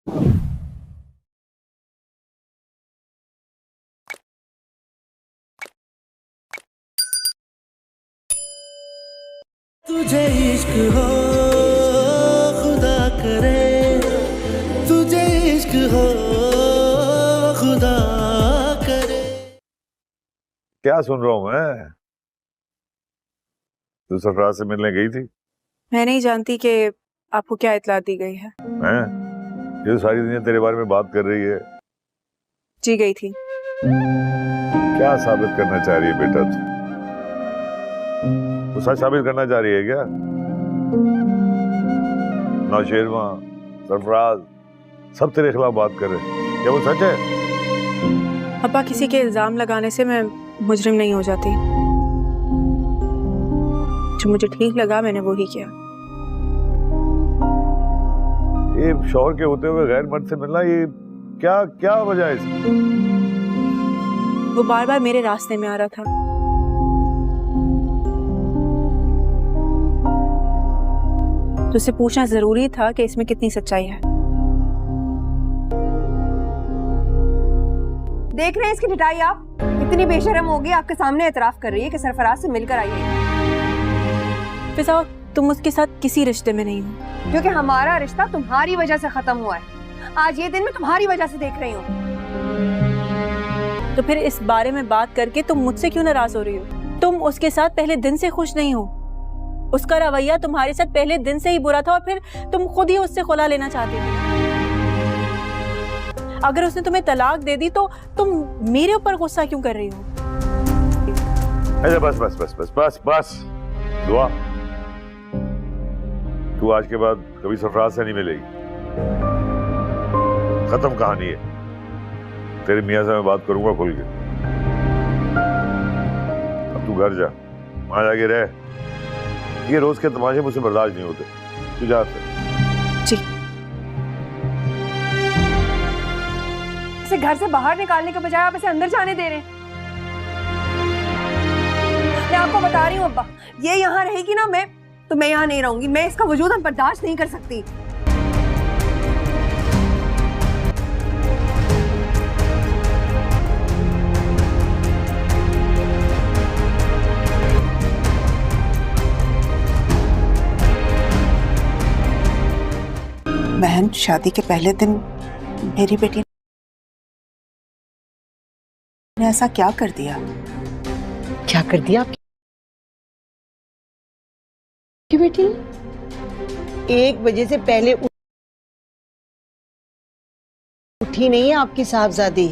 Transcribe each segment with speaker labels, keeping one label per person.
Speaker 1: तुझे इश्क हो खुदा करे, तुझे इश्क हो खुदा करे।
Speaker 2: क्या सुन रहा हूँ मैं? तू सरफराज से मिलने गई थी?
Speaker 3: मैं नहीं जानती कि आपको क्या इत्तला दी गई है।
Speaker 2: हैं? ये तो सारी दुनिया तेरे बारे में बात कर रही है।
Speaker 3: जी गई थी।
Speaker 2: क्या साबित करना चाह रही है बेटा तू? तो सच साबित करना चाह रही है क्या? नौशेरवा, सरफराज सब तेरे खिलाफ बात कर रहे हैं, क्या वो सच है?
Speaker 3: अब्बा, किसी के इल्जाम लगाने से मैं मुजरिम नहीं हो जाती। जो मुझे ठीक लगा मैंने वही किया।
Speaker 2: ये शौहर के होते हुए गैर मर्द से मिलना, ये क्या क्या वजह है इसकी?
Speaker 3: वो बार बार मेरे रास्ते में आ रहा था। तो उसे पूछना जरूरी था कि इसमें कितनी सच्चाई है।
Speaker 4: देख रहे हैं इसकी पिटाई आप? इतनी बेशर्म होगी, आपके सामने एतराफ कर रही है कि सरफराज से मिलकर आई है।
Speaker 3: फिजा, तुम उसके साथ किसी रिश्ते में नहीं हो।
Speaker 4: क्योंकि हमारा रिश्ता तुम्हारी वजह से खत्म हुआ है। आज ये दिन मैं तुम्हारी वजह से देख रही हूँ।
Speaker 3: तो फिर इस बारे में बात करके तुम मुझसे क्यों नाराज हो रही हो? तुम उसके साथ पहले दिन से खुश नहीं हो। उसका रवैया तुम्हारे साथ पहले दिन से ही बुरा था और फिर तुम खुद ही उससे खुला लेना चाहती थी। अगर उसने तुम्हें तलाक दे दी तो तुम मेरे ऊपर गुस्सा क्यों कर रही हो?
Speaker 2: अच्छा बस बस बस बस बस बस दुआ, तू आज के बाद कभी सरफराज से नहीं मिलेगी। खत्म कहानी है। तेरे मियां से मैं बात करूंगा खुल के। अब तू घर जा, वहां जाके रह। ये रोज के तमाशे मुझसे बर्दाश्त नहीं होते। तू जा।
Speaker 3: जी।
Speaker 4: इसे घर से बाहर निकालने के बजाय आप इसे अंदर जाने दे रहे हैं। मैं आपको बता रही हूँ अब्बा, ये यहाँ रहेगी ना, मैं यहाँ नहीं रहूंगी। मैं इसका वजूद हम बर्दाश्त नहीं कर सकती।
Speaker 5: बहन, शादी के पहले दिन मेरी बेटी ने ऐसा क्या कर दिया?
Speaker 6: क्या कर दिया आपकी बेटी? 1 बजे से पहले उठी नहीं है आपकी साहबजादी।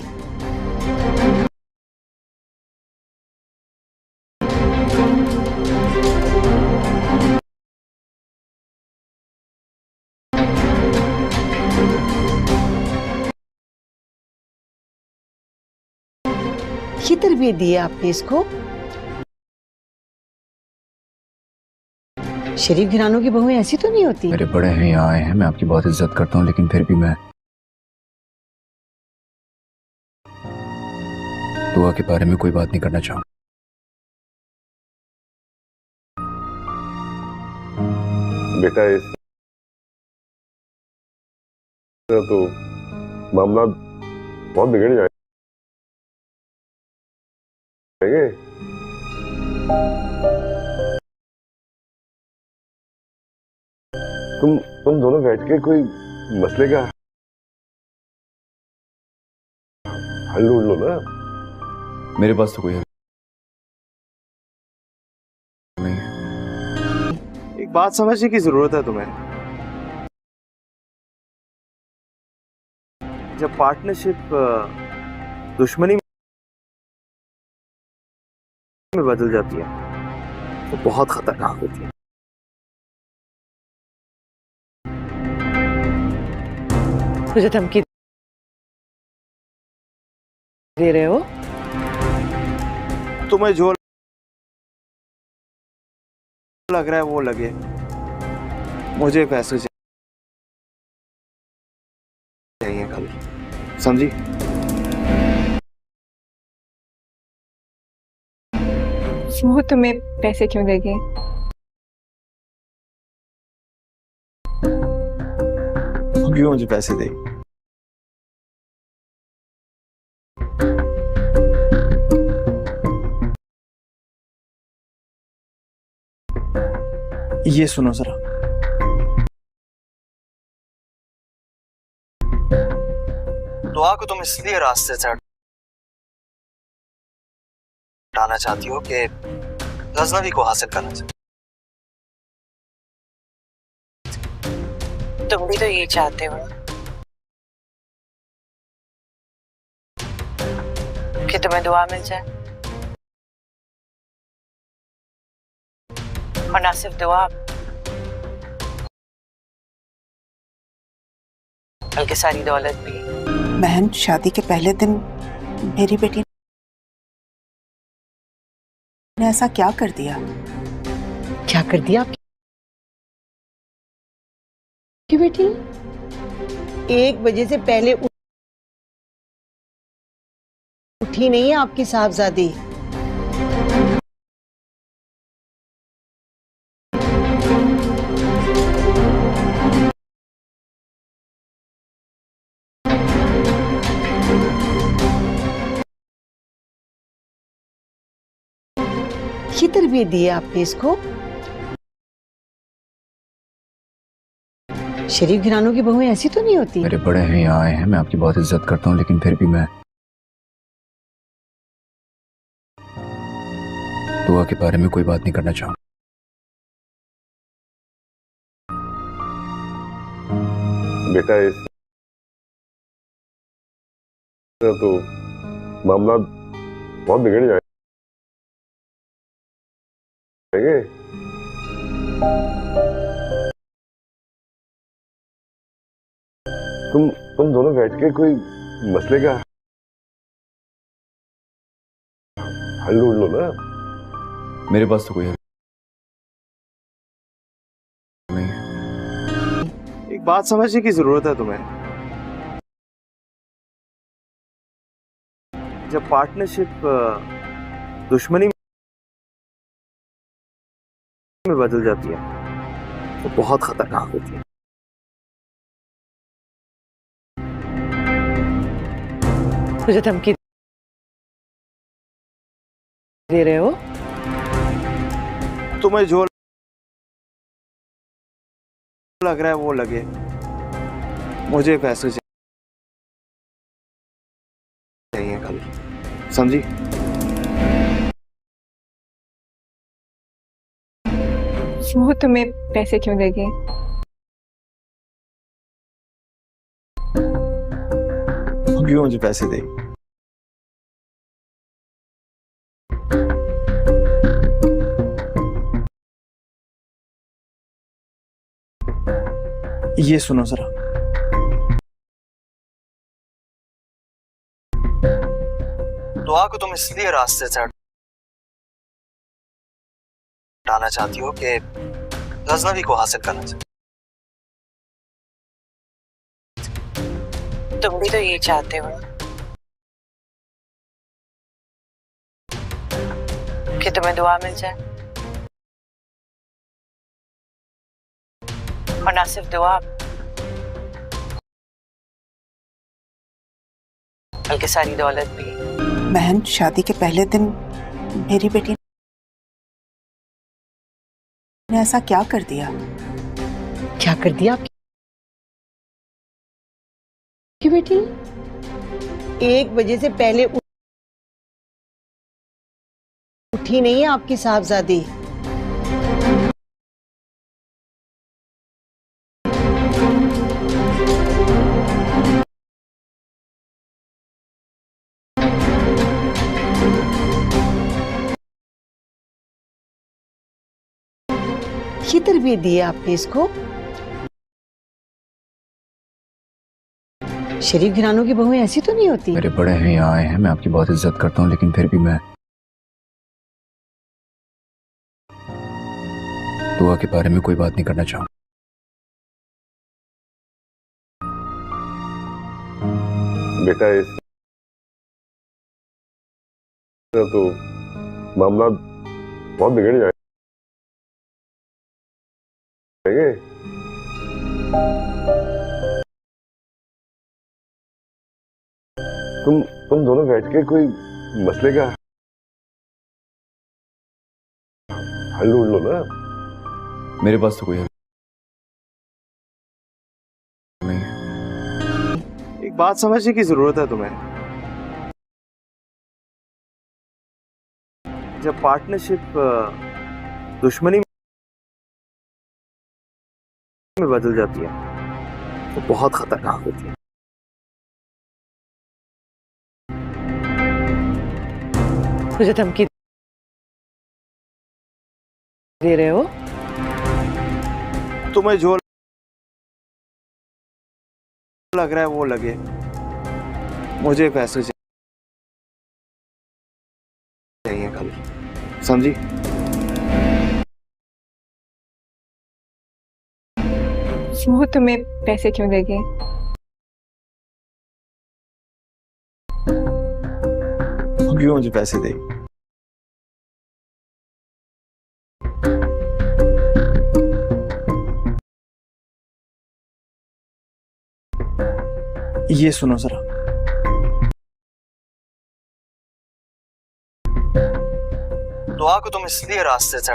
Speaker 6: ये तरबियत दी है आपने इसको? शरीफ घरानों की बहुएं ऐसी तो नहीं होती।
Speaker 7: मेरे बड़े हैं, यहाँ आए हैं, मैं आपकी बहुत इज्जत करता हूँ, लेकिन फिर भी मैं दुआ के बारे में कोई बात नहीं करना चाहूँगा।
Speaker 2: बेटा इस तो मामला बहुत बिगड़ जाएगा। तुम दोनों बैठ के कोई मसले का हल ढूंढ लो ना।
Speaker 7: मेरे पास तो कोई हल नहीं है।
Speaker 8: एक बात समझने की जरूरत है तुम्हें। जब पार्टनरशिप दुश्मनी में बदल जाती है तो बहुत खतरनाक होती है।
Speaker 6: मुझे धमकी दे रहे हो?
Speaker 8: तुम्हें जो लग रहा है वो लगे, मुझे पैसे चाहिए कल, समझी?
Speaker 4: वो तुम्हें पैसे क्यों देगी?
Speaker 8: क्यों मुझे पैसे देगी? ये सुनो जरा, दुआ को तुम इसलिए रास्ते से हटाना चाहती हो कि गजनवी को हासिल करना चाहती
Speaker 5: तुम भी तो ये चाहते हो कि तुम्हें दुआ मिल जाए, और ना सिर्फ दुआ बल्कि सारी दौलत भी। बहन, शादी के पहले दिन मेरी बेटी ने ऐसा क्या कर दिया?
Speaker 6: क्या कर दिया आपकी बेटी? 1 बजे से पहले उठी नहीं है आपकी साहबजादी। ये तरबियत दी है आपने इसको? शरीफ घरानों की बहुएं ऐसी तो नहीं होती।
Speaker 7: मेरे बड़े हैं, यहाँ आए हैं, मैं आपकी बहुत इज्जत करता हूँ, लेकिन फिर भी मैं दुआ के बारे में कोई बात नहीं करना चाहूँगा।
Speaker 2: बेटा, इस तो मामला बहुत बिगड़ जाएंगे। तुम दोनों बैठ के कोई मसले का हल ढूंढ लो ना।
Speaker 7: मेरे पास तो कोई हल नहीं है।
Speaker 8: एक बात समझने की जरूरत है तुम्हें। जब पार्टनरशिप दुश्मनी में बदल जाती है तो बहुत खतरनाक होती है।
Speaker 6: मुझे धमकी दे रहे हो?
Speaker 8: तुम्हें जो लग रहा है वो लगे, मुझे पैसे चाहिए कल, समझी?
Speaker 4: वो तुम्हें पैसे क्यों देंगे?
Speaker 8: क्यों मुझे पैसे दे? ये सुनो जरा, दुआ को तुम इसलिए रास्ते से हटाना चाहती हो कि गजनवी को हासिल करना चाहती हो।
Speaker 5: तुम भी तो ये चाहते हो कि तुम्हें दुआ मिल जाए, और ना सिर्फ दुआ बल्कि सारी दौलत भी। बहन, शादी के पहले दिन मेरी बेटी ने ऐसा क्या कर दिया?
Speaker 6: क्या कर दिया आपकी बेटी? 1 बजे से पहले उठी नहीं है आपकी साहबजादी। ये तरबियत दी है आपने इसको? शरीफ घरानों की बहुएं ऐसी तो नहीं होती।
Speaker 7: मेरे बड़े हैं, यहाँ आए हैं, मैं आपकी बहुत इज्जत करता हूँ, लेकिन फिर भी मैं दुआ के बारे में कोई बात नहीं करना चाहूँगा।
Speaker 2: बेटा, इस तो मामला बहुत बिगड़ जाएंगे। तुम दोनों बैठ के कोई मसले का हल ढूंढ लो ना।
Speaker 7: मेरे पास तो कोई हल नहीं है।
Speaker 8: एक बात समझने की जरूरत है तुम्हें। जब पार्टनरशिप दुश्मनी में बदल जाती है तो बहुत खतरनाक होती है।
Speaker 6: मुझे धमकी दे रहे हो?
Speaker 8: तुम्हें जो लग रहा है वो लगे, मुझे पैसे चाहिए खाली, समझी?
Speaker 4: वो तुम्हें पैसे क्यों देगी?
Speaker 8: क्यों मुझे पैसे दे? ये सुनो जरा, दुआ को तुम इसलिए रास्ते से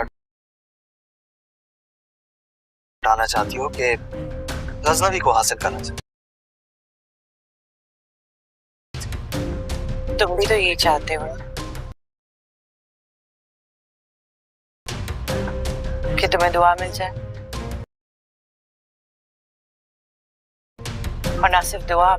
Speaker 8: हटाना चाहती हो कि गजनवी को हासिल करना चाहती हो।
Speaker 6: तुम भी तो ये चाहते हो कि तुम्हें दुआ मिल जाए, और ना सिर्फ दुआ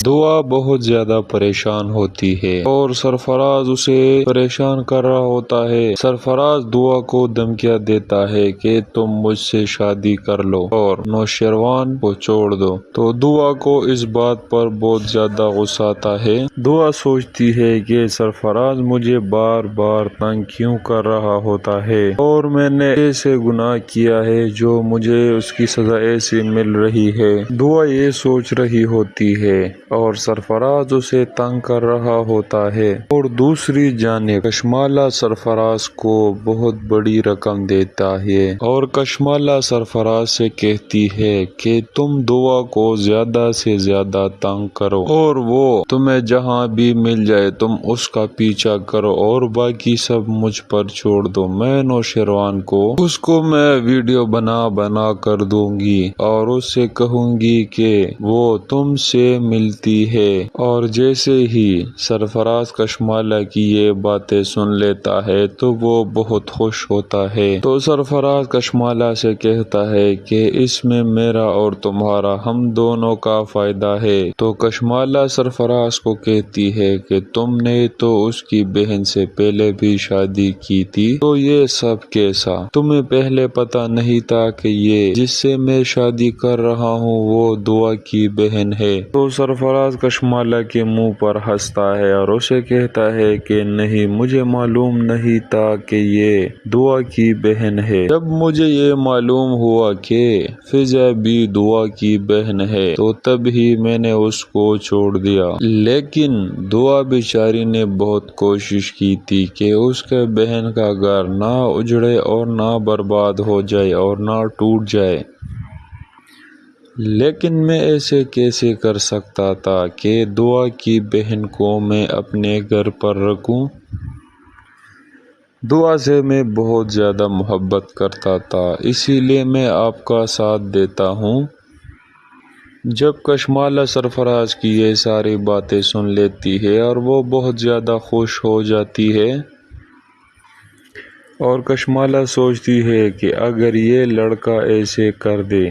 Speaker 9: दुआ बहुत ज्यादा परेशान होती है और सरफराज उसे परेशान कर रहा होता है। सरफराज दुआ को धमकियां देता है कि तुम मुझसे शादी कर लो और नौशेरवान को छोड़ दो। तो दुआ को इस बात पर बहुत ज्यादा गुस्सा आता है। दुआ सोचती है कि सरफराज मुझे बार बार तंग क्यों कर रहा होता है और मैंने ऐसे गुनाह किया है जो मुझे उसकी सजा ऐसी मिल रही है। दुआ ये सोच रही होती है और सरफराज उसे तंग कर रहा होता है। और दूसरी जानिब कशमाला सरफराज को बहुत बड़ी रकम देता है और कशमाला सरफराज से कहती है कि तुम दुआ को ज्यादा से ज्यादा तंग करो और वो तुम्हें जहां भी मिल जाए तुम उसका पीछा करो और बाकी सब मुझ पर छोड़ दो। मैं नौशेरवान को उसको मैं वीडियो बना बना कर दूंगी और उससे कहूंगी कि वो तुमसे मिलती है। और जैसे ही सरफराज कशमाला की ये बातें सुन लेता है तो वो बहुत खुश होता है। तो सरफराज कशमाला से कहता है कि इसमें मेरा और तुम्हारा हम दोनों का फायदा है। तो कशमाला सरफराज को कहती है कि तुमने तो उसकी बहन से पहले भी शादी की थी, तो ये सब कैसा? तुम्हें पहले पता नहीं था कि ये जिससे मैं शादी कर रहा हूँ वो दुआ की बहन है? तो सरफराज कशमाला के मुंह पर हंसता है और उसे कहता है कि नहीं, मुझे मालूम नहीं था कि ये दुआ की बहन है। जब मुझे ये मालूम हुआ कि फिजा भी दुआ की बहन है तो तब ही मैंने उसको छोड़ दिया। लेकिन दुआ बेचारी ने बहुत कोशिश की थी कि उसके बहन का घर ना उजड़े और ना बर्बाद हो जाए और ना टूट जाए, लेकिन मैं ऐसे कैसे कर सकता था कि दुआ की बहन को मैं अपने घर पर रखूं? दुआ से मैं बहुत ज़्यादा मोहब्बत करता था, इसीलिए मैं आपका साथ देता हूँ। जब कशमाला सरफराज की ये सारी बातें सुन लेती है और वो बहुत ज़्यादा खुश हो जाती है और कशमाला सोचती है कि अगर ये लड़का ऐसे कर दे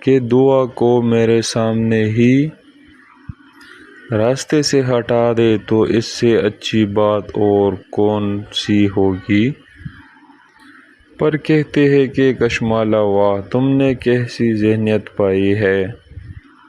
Speaker 9: कि दुआ को मेरे सामने ही रास्ते से हटा दे तो इससे अच्छी बात और कौन सी होगी। पर कहते हैं कि कशमाला, वाह, तुमने कैसी ज़हनियत पाई है।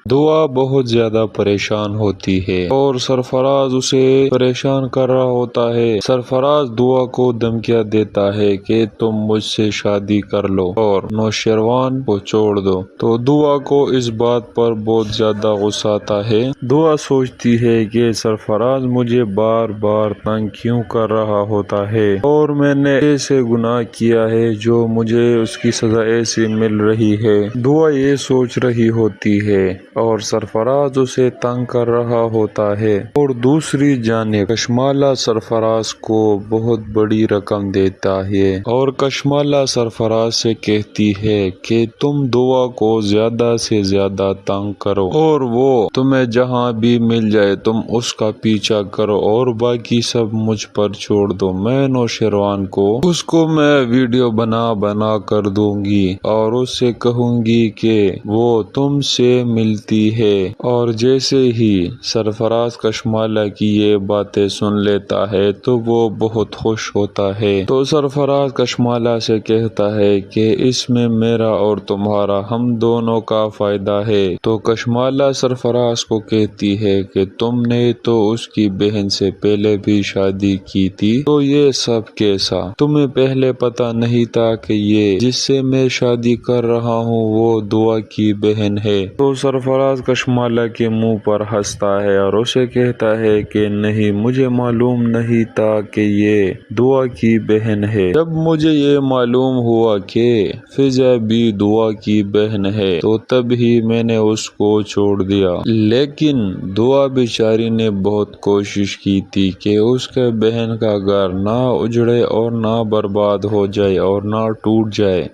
Speaker 9: दुआ बहुत ज़्यादा परेशान होती है और सरफराज उसे परेशान कर रहा होता है। सरफराज दुआ को धमकियां देता है कि तुम मुझसे शादी कर लो और नौशेरवान को छोड़ दो। तो दुआ को इस बात पर बहुत ज़्यादा गुस्सा आता है। दुआ सोचती है कि सरफराज मुझे बार बार तंग क्यों कर रहा होता है और मैंने ऐसे गुनाह किया है जो मुझे उसकी सजा ऐसी मिल रही है। दुआ ये सोच रही होती है اور سرفراز اسے تنگ کر رہا ہوتا ہے، اور دوسری جانب کشمالہ سرفراز کو بہت بڑی رقم دیتا ہے، اور کشمالہ سرفراز سے کہتی ہے کہ تم دعا کو زیادہ سے زیادہ تنگ کرو، اور وہ تمہیں جہاں بھی مل جائے تم اس کا پیچھا کرو، اور باقی سب مجھ پر چھوڑ دو۔ میں نوشیروان کو اس کو میں ویڈیو بنا کر دوں گی اور اس سے کہوں گی کہ وہ تم سے ملتی ہے۔ اور جیسے ہی سرفراز کشمالہ کی یہ باتیں سن لیتا ہے تو وہ بہت خوش ہوتا ہے، تو سرفراز کشمالہ سے کہتا ہے کہ اس میں میرا اور تمہارا ہم دونوں کا فائدہ ہے۔ تو کشمالہ سرفراز کو کہتی ہے کہ تم نے تو اس کی بہن سے پہلے بھی شادی کی تھی، تو یہ سب کیسا؟ تمہیں پہلے پتہ نہیں تھا کہ یہ جس سے میں شادی کر رہا ہوں وہ دعا کی بہن ہے؟ تو سرفراز کشمالہ کے منہ پر ہنستا ہے اور اسے کہتا ہے کہ نہیں، مجھے معلوم نہیں تھا کہ یہ دعا کی بہن ہے۔ جب مجھے یہ معلوم ہوا کہ فضا بھی دعا کی بہن ہے تو تب ہی میں نے اس کو چھوڑ دیا، لیکن دعا بیچاری نے بہت کوشش کی تھی کہ اس کے بہن کا گھر نہ اجڑے اور نہ برباد ہو جائے اور نہ ٹوٹ جائے،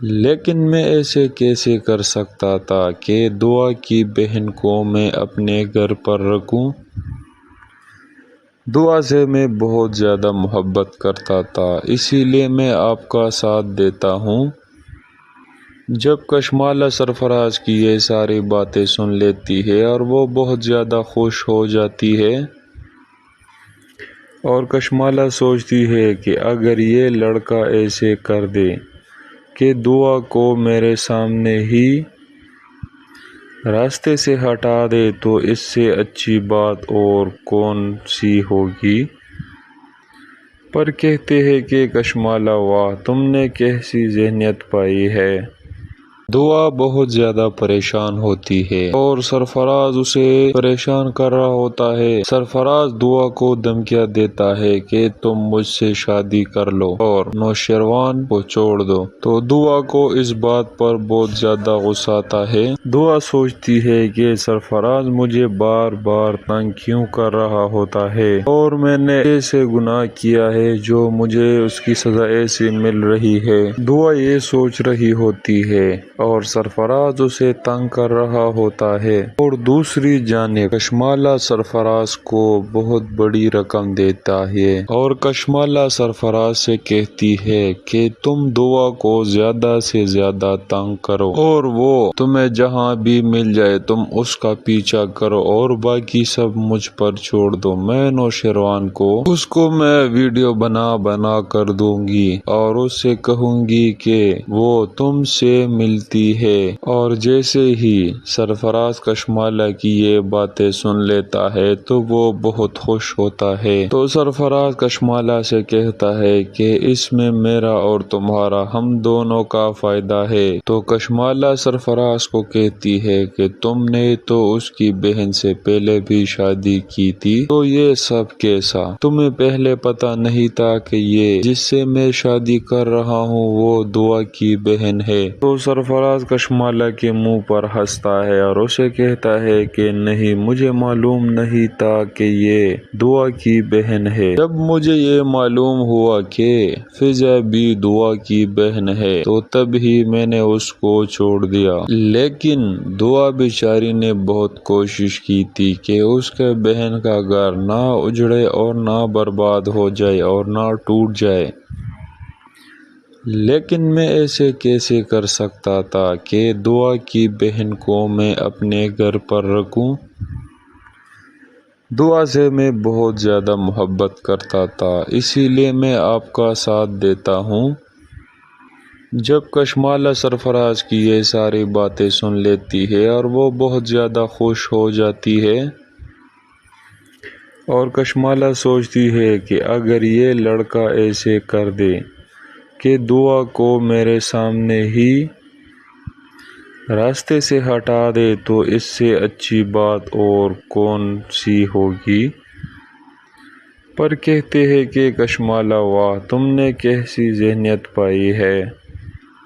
Speaker 9: لیکن میں ایسے کیسے کر سکتا تھا کہ دعا کی بہن کو میں اپنے گھر پر رکھوں؟ دعا سے میں بہت زیادہ محبت کرتا تھا، اسی لیے میں آپ کا ساتھ دیتا ہوں۔ جب کشمالہ سرفراز کی یہ ساری باتیں سن لیتی ہے اور وہ بہت زیادہ خوش ہو جاتی ہے، اور کشمالہ سوچتی ہے کہ اگر یہ لڑکا ایسے کر دے کہ دعا کو میرے سامنے ہی راستے سے ہٹا دے تو اس سے اچھی بات اور کون سی ہوگی؟ پر کہتے ہیں کہ کشمالہ واہ، تم نے کیسی ذہنیت پائی ہے۔ دعا بہت زیادہ پریشان ہوتی ہے اور سرفراز اسے پریشان کر رہا ہوتا ہے۔ سرفراز دعا کو دھمکیاں دیتا ہے کہ تم مجھ سے شادی کر لو اور نوشیروان کو چھوڑ دو، تو دعا کو اس بات پر بہت زیادہ غصہ آتا ہے۔ دعا سوچتی ہے کہ سرفراز مجھے بار بار تنگ کیوں کر رہا ہوتا ہے، اور میں نے ایسے گناہ کیا ہے جو مجھے اس کی سزا ایسی مل رہی ہے۔ دعا یہ سوچ رہی ہوتی ہے اور سرفراز اسے تنگ کر رہا ہوتا ہے، اور دوسری جانب کشمالہ سرفراز کو بہت بڑی رقم دیتا ہے، اور کشمالہ سرفراز سے کہتی ہے کہ تم دعا کو زیادہ سے زیادہ تنگ کرو، اور وہ تمہیں جہاں بھی مل جائے تم اس کا پیچھا کرو، اور باقی سب مجھ پر چھوڑ دو۔ میں نوشیروان کو اس کو میں ویڈیو بنا کر دوں گی اور اس سے کہوں گی کہ وہ تم سے ملتی ہے۔ اور جیسے ہی سرفراز کشمالہ کی یہ باتیں سن لیتا ہے تو وہ بہت خوش ہوتا ہے، تو سرفراز کشمالہ سے کہتا ہے کہ اس میں میرا اور تمہارا ہم دونوں کا فائدہ ہے۔ تو کشمالہ سرفراز کو کہتی ہے کہ تم نے تو اس کی بہن سے پہلے بھی شادی کی تھی، تو یہ سب کیسا؟ تمہیں پہلے پتہ نہیں تھا کہ یہ جس سے میں شادی کر رہا ہوں وہ دعا کی بہن ہے؟ تو سرفراز کشمالہ کے منہ پر ہنستا ہے اور اسے کہتا ہے کہ نہیں، مجھے معلوم نہیں تھا کہ یہ دعا کی بہن ہے۔ جب مجھے یہ معلوم ہوا کہ فضا بھی دعا کی بہن ہے تو تب ہی میں نے اس کو چھوڑ دیا، لیکن دعا بیچاری نے بہت کوشش کی تھی کہ اس کے بہن کا گھر نہ اجڑے اور نہ برباد ہو جائے اور نہ ٹوٹ جائے، لیکن میں ایسے کیسے کر سکتا تھا کہ دعا کی بہن کو میں اپنے گھر پر رکھوں؟ دعا سے میں بہت زیادہ محبت کرتا تھا، اسی لیے میں آپ کا ساتھ دیتا ہوں۔ جب کشمالہ سرفراز کی یہ ساری باتیں سن لیتی ہے اور وہ بہت زیادہ خوش ہو جاتی ہے، اور کشمالہ سوچتی ہے کہ اگر یہ لڑکا ایسے کر دے کہ دعا کو میرے سامنے ہی راستے سے ہٹا دے تو اس سے اچھی بات اور کون سی ہوگی؟ پر کہتے ہیں کہ کشمالہ واہ، تم نے کیسی ذہنیت پائی ہے۔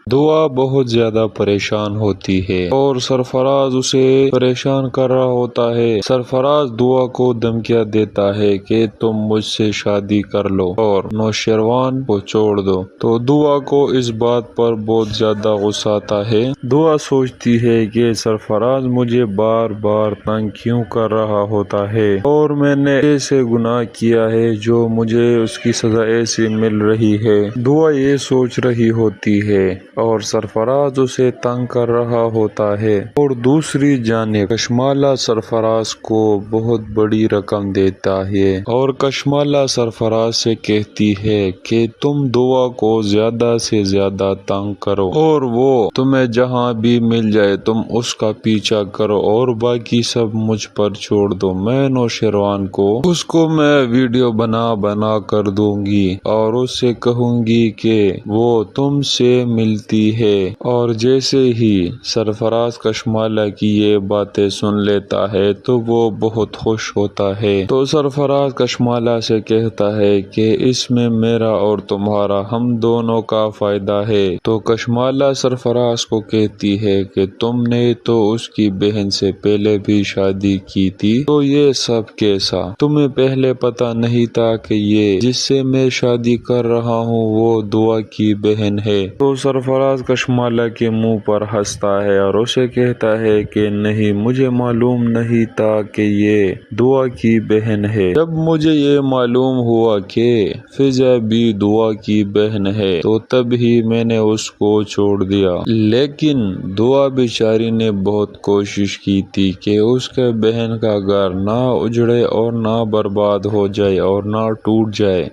Speaker 9: दुआ बहुत ज्यादा परेशान होती है और सरफराज उसे परेशान कर रहा होता है। सरफराज दुआ को धमकियां देता है कि तुम मुझसे शादी कर लो और नौशेरवान को छोड़ दो। तो दुआ को इस बात पर बहुत ज्यादा गुस्सा आता है। दुआ सोचती है कि सरफराज मुझे बार बार तंग क्यों कर रहा होता है और मैंने ऐसे गुनाह किया है जो मुझे उसकी सजा ऐसी मिल रही है। दुआ ये सोच रही होती है और सरफराज उसे तंग कर रहा होता है। और दूसरी जानिब कशमाला सरफराज को बहुत बड़ी रकम देता है और कशमाला सरफराज से कहती है कि तुम दुआ को ज्यादा से ज्यादा तंग करो और वो तुम्हें जहाँ भी मिल जाए तुम उसका पीछा करो और बाकी सब मुझ पर छोड़ दो। मैं नौशेरवान को उसको मैं वीडियो बना बना कर दूंगी और उससे कहूंगी कि वो तुमसे मिलती है। और जैसे ही सरफराज कशमाला की ये बातें सुन लेता है तो वो बहुत खुश होता है। तो सरफराज कशमाला से कहता है कि इसमें मेरा और तुम्हारा हम दोनों का फायदा है। तो कशमाला सरफराज को कहती है कि तुमने तो उसकी बहन से पहले भी शादी की थी, तो ये सब कैसा? तुम्हें पहले पता नहीं था कि ये जिससे मैं शादी कर रहा हूँ वो दुआ की बहन है? तो सरफराज कशमाला के मुंह पर हंसता है और उसे कहता है कि नहीं, मुझे मालूम नहीं था कि ये दुआ की बहन है। जब मुझे ये मालूम हुआ कि फिजा भी दुआ की बहन है तो तब ही मैंने उसको छोड़ दिया। लेकिन दुआ बेचारी ने बहुत कोशिश की थी कि उसके बहन का घर ना उजड़े और ना बर्बाद हो जाए और ना टूट जाए,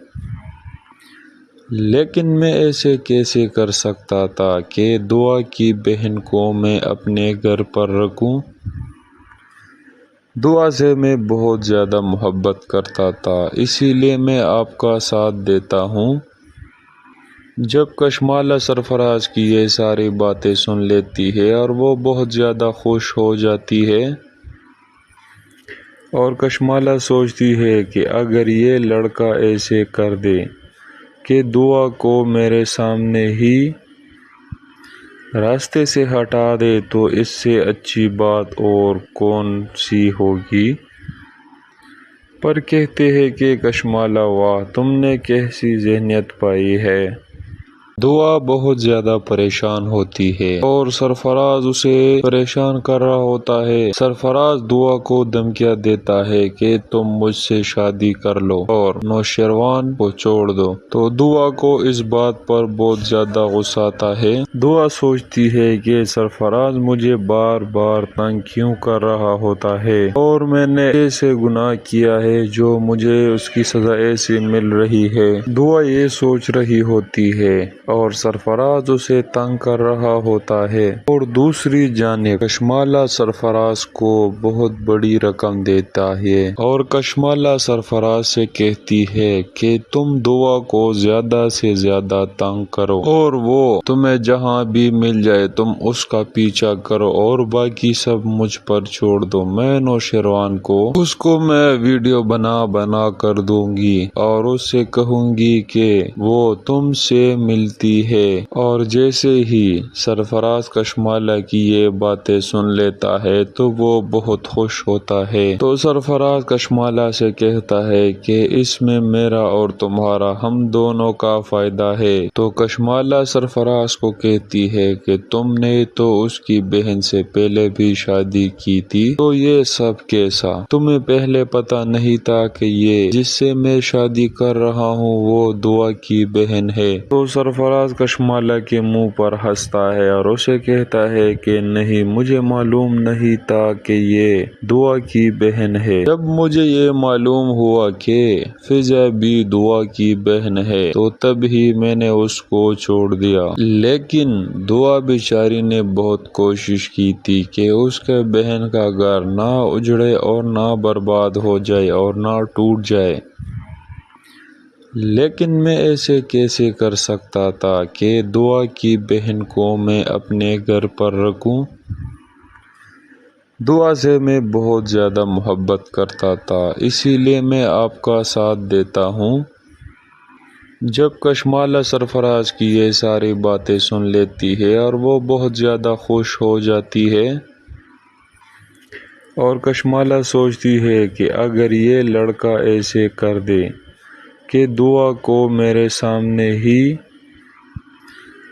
Speaker 9: लेकिन मैं ऐसे कैसे कर सकता था कि दुआ की बहन को मैं अपने घर पर रखूं? दुआ से मैं बहुत ज़्यादा मोहब्बत करता था, इसीलिए मैं आपका साथ देता हूँ। जब कशमाला सरफराज की ये सारी बातें सुन लेती है और वो बहुत ज़्यादा खुश हो जाती है और कशमाला सोचती है कि अगर ये लड़का ऐसे कर दे कि दुआ को मेरे सामने ही रास्ते से हटा दे तो इससे अच्छी बात और कौन सी होगी। पर कहते हैं कि कशमाला, वाह, तुमने कैसी ज़हनियत पाई है। दुआ बहुत ज़्यादा परेशान होती है और सरफराज उसे परेशान कर रहा होता है। सरफराज दुआ को धमकियां देता है कि तुम मुझसे शादी कर लो और नौशेरवान को छोड़ दो। तो दुआ को इस बात पर बहुत ज़्यादा गुस्सा आता है। दुआ सोचती है कि सरफराज मुझे बार बार तंग क्यों कर रहा होता है और मैंने ऐसे गुनाह किया है जो मुझे उसकी सजा ऐसी मिल रही है। दुआ ये सोच रही होती है और सरफराज उसे तंग कर रहा होता है। और दूसरी जानिब कशमाला सरफराज को बहुत बड़ी रकम देता है और कशमाला सरफराज से कहती है कि तुम दुआ को ज्यादा से ज्यादा तंग करो और वो तुम्हें जहाँ भी मिल जाए तुम उसका पीछा करो और बाकी सब मुझ पर छोड़ दो। मैं नौशेरवान को उसको मैं वीडियो बना बना कर दूंगी और उससे कहूंगी कि वो तुमसे मिलती है। और जैसे ही सरफराज कशमाला की ये बातें सुन लेता है तो वो बहुत खुश होता है। तो सरफराज कशमाला से कहता है कि इसमें मेरा और तुम्हारा हम दोनों का फायदा है। तो कशमाला सरफराज को कहती है कि तुमने तो उसकी बहन से पहले भी शादी की थी, तो ये सब कैसा? तुम्हें पहले पता नहीं था कि ये जिससे मैं शादी कर रहा हूँ वो दुआ की बहन है? तो सरफराज कशमाला के मुंह पर हंसता है और उसे कहता है कि नहीं, मुझे मालूम नहीं था कि ये दुआ की बहन है। जब मुझे ये मालूम हुआ कि फिजा भी दुआ की बहन है तो तब ही मैंने उसको छोड़ दिया। लेकिन दुआ बेचारी ने बहुत कोशिश की थी कि उसके बहन का घर ना उजड़े और ना बर्बाद हो जाए और ना टूट जाए, लेकिन मैं ऐसे कैसे कर सकता था कि दुआ की बहन को मैं अपने घर पर रखूं? दुआ से मैं बहुत ज़्यादा मोहब्बत करता था, इसीलिए मैं आपका साथ देता हूँ। جب کشمالہ سرفراز کی یہ ساری باتیں سن لیتی ہے اور وہ بہت زیادہ خوش ہو جاتی ہے، اور کشمالہ سوچتی ہے کہ اگر یہ لڑکا ایسے کر دے کہ دعا کو میرے سامنے ہی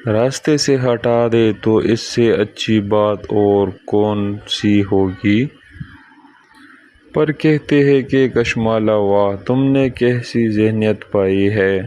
Speaker 9: راستے سے ہٹا دے تو اس سے اچھی بات اور کون سی ہوگی۔ پر کہتے ہیں کہ کشمالہ واہ تم نے کیسی ذہنیت پائی ہے۔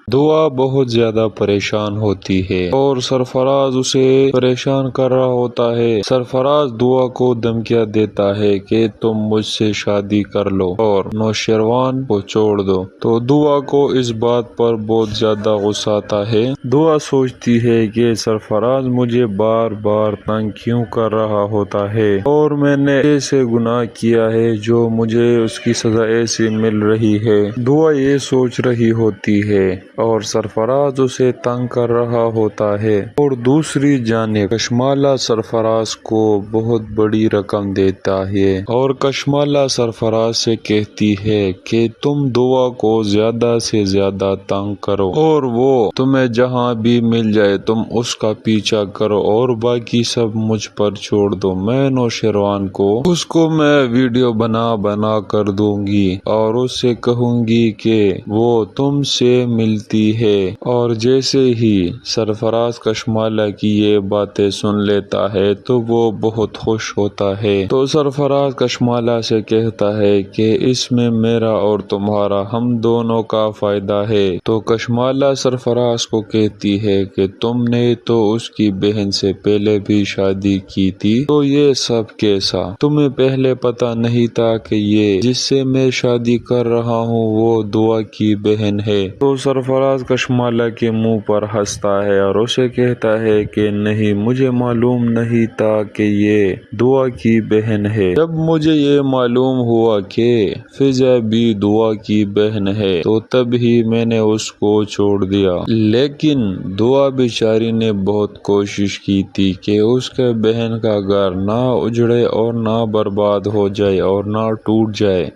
Speaker 9: دعا بہت زیادہ پریشان ہوتی ہے اور سرفراز اسے پریشان کر رہا ہوتا ہے۔ سرفراز دعا کو دھمکیاں دیتا ہے کہ تم مجھ سے شادی کر لو اور نوشیروان کو چھوڑ دو، تو دعا کو اس بات پر بہت زیادہ غصہ آتا ہے۔ دعا سوچتی ہے کہ سرفراز مجھے بار بار تنگ کیوں کر رہا ہوتا ہے اور میں نے ایسے گناہ کیا ہے جو مجھے اس کی سزا ایسی مل رہی ہے۔ دعا یہ سوچ رہی ہوتی ہے اور سرفراز اسے تنگ کر رہا ہوتا ہے، اور دوسری جانب کشمالہ سرفراز کو بہت بڑی رقم دیتا ہے اور کشمالہ سرفراز سے کہتی ہے کہ تم دعا کو زیادہ سے زیادہ تنگ کرو اور وہ تمہیں جہاں بھی مل جائے تم اس کا پیچھا کرو اور باقی سب مجھ پر چھوڑ دو۔ میں نوشیروان کو اس کو میں ویڈیو بنا کر دوں گی اور اس سے کہوں گی کہ وہ تم سے ملتی ہے۔ اور جیسے ہی سرفراز کشمالہ کی یہ باتیں سن لیتا ہے تو وہ بہت خوش ہوتا ہے، تو سرفراز کشمالہ سے کہتا ہے کہ اس میں میرا اور تمہارا ہم دونوں کا فائدہ ہے۔ تو کشمالہ سرفراز کو کہتی ہے کہ تم نے تو اس کی بہن سے پہلے بھی شادی کی تھی، تو یہ سب کیسا؟ تمہیں پہلے پتا نہیں تھا کہ یہ جس سے میں شادی کر رہا ہوں وہ دعا کی بہن ہے؟ تو سرفراز کشمالہ کے منہ پر ہنستا ہے اور اسے کہتا ہے کہ نہیں، مجھے معلوم نہیں تھا کہ یہ دعا کی بہن ہے۔ جب مجھے یہ معلوم ہوا کہ فضا بھی دعا کی بہن ہے تو تب ہی میں نے اس کو چھوڑ دیا، لیکن دعا بیچاری نے بہت کوشش کی تھی کہ اس کے بہن کا گھر نہ اجڑے اور نہ برباد ہو جائے اور نہ ٹوٹ جائے،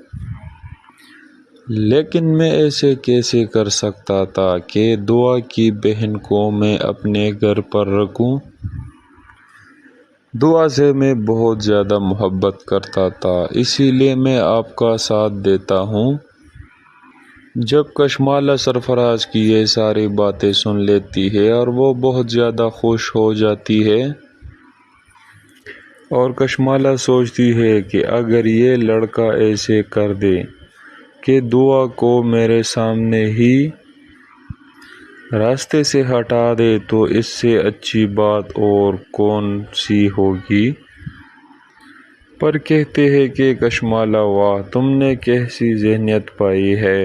Speaker 9: لیکن میں ایسے کیسے کر سکتا تھا کہ دعا کی بہن کو میں اپنے گھر پر رکھوں؟ دعا سے میں بہت زیادہ محبت کرتا تھا، اسی لیے میں آپ کا ساتھ دیتا ہوں۔ جب کشمالہ سرفراز کی یہ ساری باتیں سن لیتی ہے اور وہ بہت زیادہ خوش ہو جاتی ہے، اور کشمالہ سوچتی ہے کہ اگر یہ لڑکا ایسے کر دے کہ دعا کو میرے سامنے ہی راستے سے ہٹا دے تو اس سے اچھی بات اور کون سی ہوگی۔ پر کہتے ہیں کہ کشمالہ واہ تم نے کیسی ذہنیت پائی ہے۔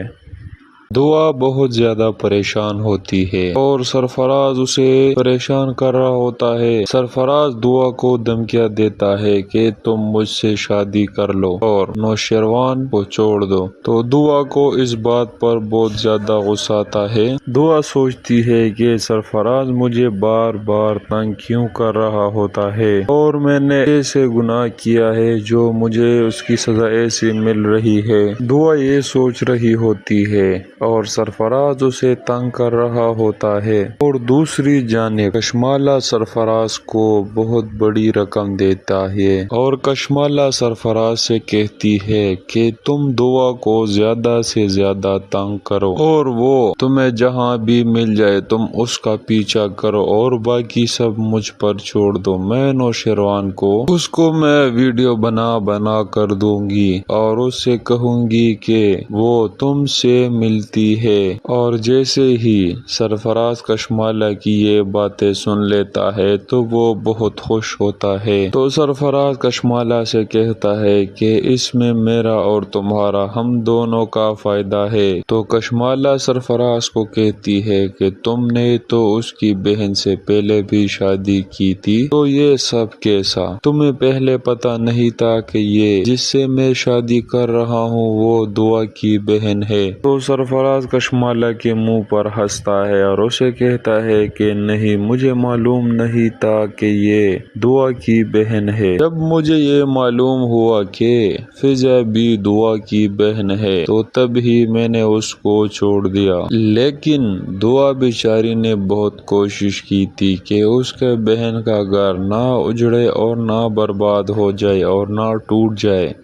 Speaker 9: دعا بہت زیادہ پریشان ہوتی ہے اور سرفراز اسے پریشان کر رہا ہوتا ہے۔ سرفراز دعا کو دھمکیاں دیتا ہے کہ تم مجھ سے شادی کر لو اور نوشیروان کو چھوڑ دو، تو دعا کو اس بات پر بہت زیادہ غصہ آتا ہے۔ دعا سوچتی ہے کہ سرفراز مجھے بار بار تنگ کیوں کر رہا ہوتا ہے اور میں نے ایسے گناہ کیا ہے جو مجھے اس کی سزا ایسی مل رہی ہے۔ دعا یہ سوچ رہی ہوتی ہے اور سرفراز اسے تنگ کر رہا ہوتا ہے، اور دوسری جانب کشمالہ سرفراز کو بہت بڑی رقم دیتا ہے اور کشمالہ سرفراز سے کہتی ہے کہ تم دعا کو زیادہ سے زیادہ تنگ کرو اور وہ تمہیں جہاں بھی مل جائے تم اس کا پیچھا کرو اور باقی سب مجھ پر چھوڑ دو۔ میں نوشیروان کو اس کو میں ویڈیو بنا کر دوں گی اور اس سے کہوں گی کہ وہ تم سے ملتی ہے۔ اور جیسے ہی سرفراز کشمالہ کی یہ باتیں سن لیتا ہے تو وہ بہت خوش ہوتا ہے، تو سرفراز کشمالہ سے کہتا ہے کہ اس میں میرا اور تمہارا ہم دونوں کا فائدہ ہے۔ تو کشمالہ سرفراز کو کہتی ہے کہ تم نے تو اس کی بہن سے پہلے بھی شادی کی تھی، تو یہ سب کیسا؟ تمہیں پہلے پتا نہیں تھا کہ یہ جس سے میں شادی کر رہا ہوں وہ دعا کی بہن ہے؟ تو سرفراز सरफराज कशमाला के मुंह पर हंसता है और उसे कहता है कि नहीं, मुझे मालूम नहीं था कि ये दुआ की बहन है। जब मुझे ये मालूम हुआ कि फिजा भी दुआ की बहन है तो तब ही मैंने उसको छोड़ दिया। लेकिन दुआ बेचारी ने बहुत कोशिश की थी कि उसके बहन का घर ना उजड़े और ना बर्बाद हो जाए और ना टूट जाए,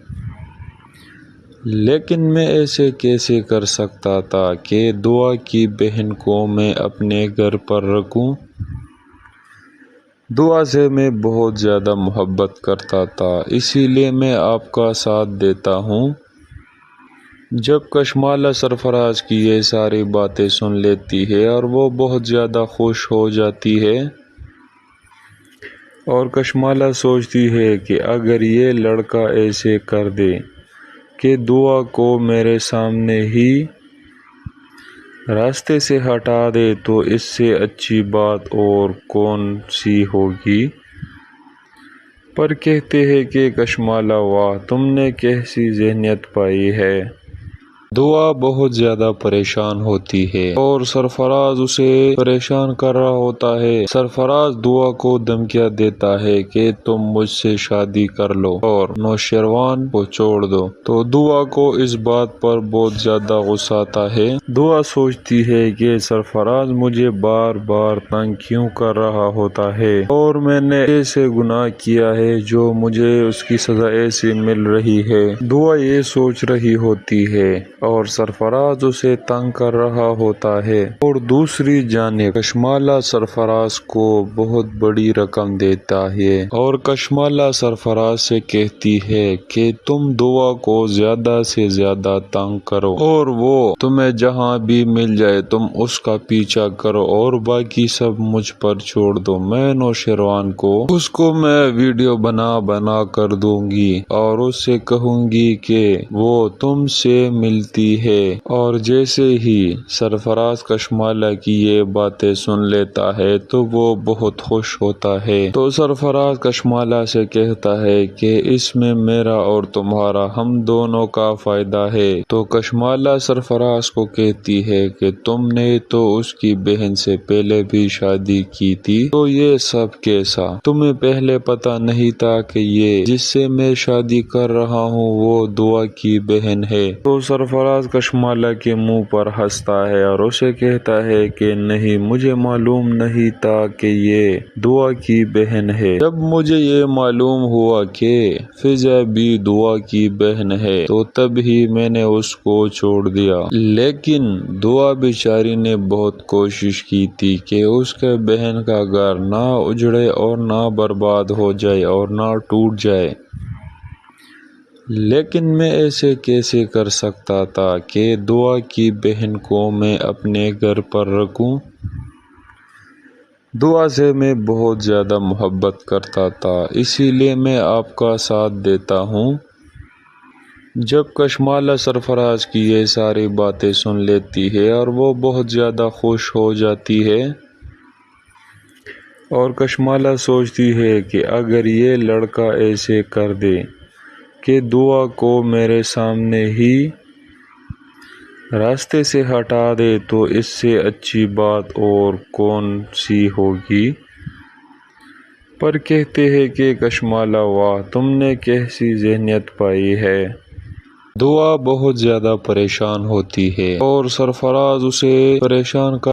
Speaker 9: लेकिन मैं ऐसे कैसे कर सकता था कि दुआ की बहन को मैं अपने घर पर रखूं। दुआ से मैं बहुत ज़्यादा मोहब्बत करता था, इसीलिए मैं आपका साथ देता हूँ। जब कशमाला सरफराज की ये सारी बातें सुन लेती है और वो बहुत ज़्यादा खुश हो जाती है और कशमाला सोचती है कि अगर ये लड़का ऐसे कर दे कि दुआ को मेरे सामने ही रास्ते से हटा दे तो इससे अच्छी बात और कौन सी होगी। पर कहते हैं कि कशमाला, वाह, तुमने कैसी ज़हनियत पाई है। दुआ बहुत ज़्यादा परेशान होती है और सरफराज उसे परेशान कर रहा होता है। सरफराज दुआ को धमकियाँ देता है कि तुम मुझसे शादी कर लो और नौशेरवान को छोड़ दो। तो दुआ को इस बात पर बहुत ज़्यादा गुस्सा आता है। दुआ सोचती है कि सरफराज मुझे बार बार तंग क्यों कर रहा होता है और मैंने ऐसे गुनाह किया है जो मुझे उसकी सज़ा ऐसी मिल रही है। दुआ ये सोच रही होती है और सरफराज उसे तंग कर रहा होता है। और दूसरी जानिब कशमाला सरफराज को बहुत बड़ी रकम देता है और कशमाला सरफराज से कहती है कि तुम दुआ को ज़्यादा से ज़्यादा तंग करो और वो तुम्हें जहाँ भी मिल जाए तुम उसका पीछा करो और बाकी सब मुझ पर छोड़ दो। मैं नौशेरवान को उसको मैं वीडियो बना कर दूंगी और उससे कहूंगी कि वो तुमसे मिलती है। और जैसे ही सरफराज कशमाला की ये बातें सुन लेता है तो वो बहुत खुश होता है। तो सरफराज कशमाला से कहता है कि इसमें मेरा और तुम्हारा हम दोनों का फायदा है। तो कशमाला सरफराज को कहती है कि तुमने तो उसकी बहन से पहले भी शादी की थी, तो ये सब कैसा? तुम्हें पहले पता नहीं था कि ये जिससे मैं शादी कर रहा हूँ वो दुआ की बहन है। तो सरफराज कशमाला के मुंह पर हंसता है और उसे कहता है कि नहीं, मुझे मालूम नहीं था कि ये दुआ की बहन है। जब मुझे ये मालूम हुआ कि फिजा भी दुआ की बहन है तो तब ही मैंने उसको छोड़ दिया। लेकिन दुआ बेचारी ने बहुत कोशिश की थी कि उसके बहन का घर ना उजड़े और ना बर्बाद हो जाए और ना टूट जाए, लेकिन मैं ऐसे कैसे कर सकता था कि दुआ की बहन को मैं अपने घर पर रखूं। दुआ से मैं बहुत ज़्यादा मोहब्बत करता था, इसीलिए मैं आपका साथ देता हूँ। जब कशमाला सरफराज की ये सारी बातें सुन लेती है और वो बहुत ज़्यादा खुश हो जाती है और कशमाला सोचती है कि अगर ये लड़का ऐसे कर दे कि दुआ को मेरे सामने ही रास्ते से हटा दे तो इससे अच्छी बात और कौन सी होगी। पर कहते हैं कि कशमाला, वाह, तुमने कैसी ज़हनियत पाई है। दुआ बहुत ज़्यादा परेशान होती है और सरफराज उसे परेशान कर